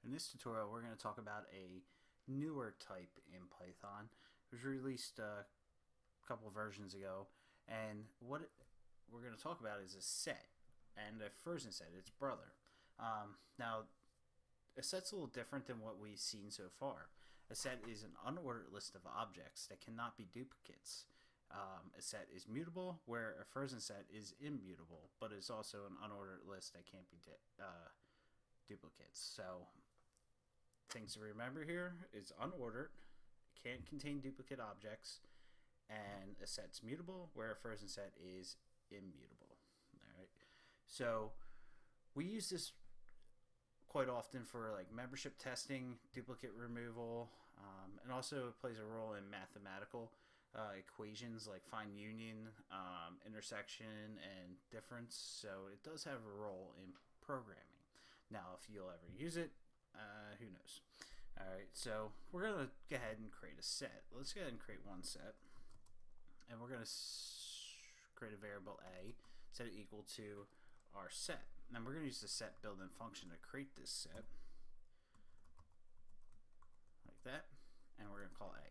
In this tutorial, we're going to talk about a newer type in Python. It was released a couple versions ago, and what we're going to talk about is a set and a version set, its brother. Now, a set's a little different than what we've seen so far. A set is an unordered list of objects that cannot be duplicates. A set is mutable, where a version set is immutable, but it's also an unordered list that can't be duplicates. So, things to remember here is unordered, can't contain duplicate objects, and a set's mutable, where a version set is immutable. All right. So, we use this quite often for like membership testing, duplicate removal, and also it plays a role in mathematical equations like find union, intersection, and difference. So it does have a role in programming. Now, if you'll ever use it, who knows? All right, so we're going to go ahead and create a set. Let's go ahead and create one set, and we're going to create a variable a, set it equal to our set. And we're going to use the set built-in function to create this set, like that, and we're going to call a.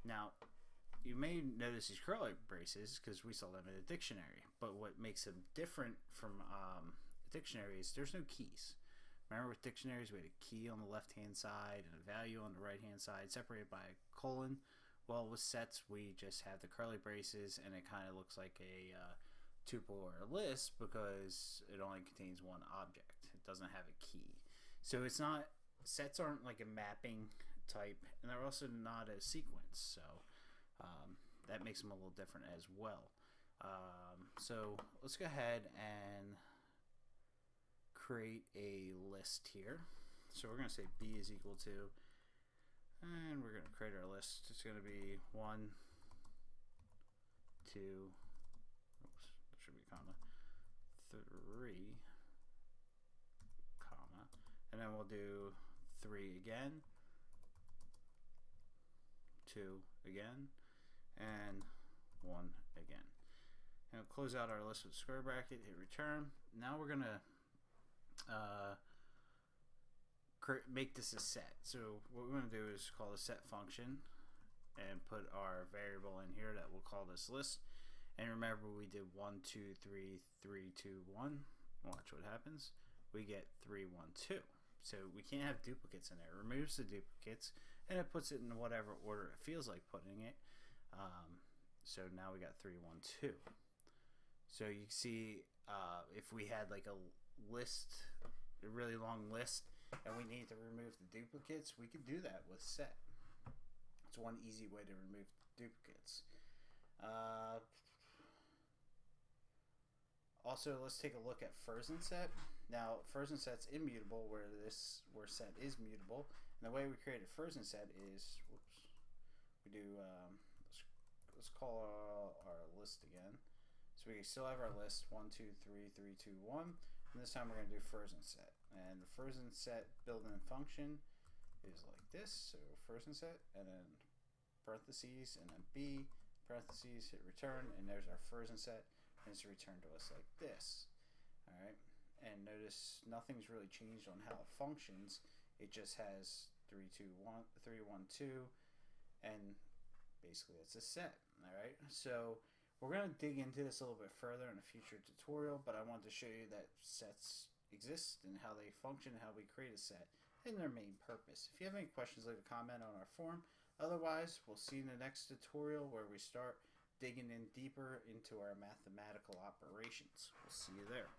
Now, you may notice these curly braces because we saw them in a dictionary, but what makes them different from a dictionary is there's no keys. Remember, with dictionaries, we had a key on the left-hand side and a value on the right-hand side, separated by a colon. Well, with sets, we just have the curly braces, and it kind of looks like a tuple or a list because it only contains one object. It doesn't have a key. So it's not, sets aren't like a mapping type, and they're also not a sequence. So that makes them a little different as well. So let's go ahead and create a list here. So we're going to say b is equal to, and we're going to create our list. It's going to be 1, 2, oops, there should be a comma, 3, comma, and then we'll do 3 again, 2 again, and 1 again. And we'll close out our list with square bracket, hit return. Now we're going to make this a set. So what we're going to do is call the set function and put our variable in here that we'll call this list. And remember, we did 1, 2, 3, 3, 2, 1. Watch what happens. We get 3, 1, 2. So we can't have duplicates in there. It removes the duplicates and it puts it in whatever order it feels like putting it. So now we got 3, 1, 2. So you can see if we had like a list, a really long list, and we need to remove the duplicates, we could do that with set. It's one easy way to remove duplicates. Also, let's take a look at version set. Now, version set's immutable, where set is mutable. And the way we create a version set is, whoops, we do, let's call our list again. So we still have our list 1, 2, 3, 3, 2, 1, and this time we're going to do version set. And the version set built-in function is like this. So version set, and then parentheses, and then b, parentheses, hit return, and there's our version set, and it's returned to us like this. All right, and notice nothing's really changed on how it functions. It just has 3, 2, 1, 3, 1, 2, and basically it's a set. All right, so we're going to dig into this a little bit further in a future tutorial, but I wanted to show you that sets exist and how they function and how we create a set and their main purpose. If you have any questions, leave a comment on our forum. Otherwise, we'll see you in the next tutorial where we start digging in deeper into our mathematical operations. We'll see you there.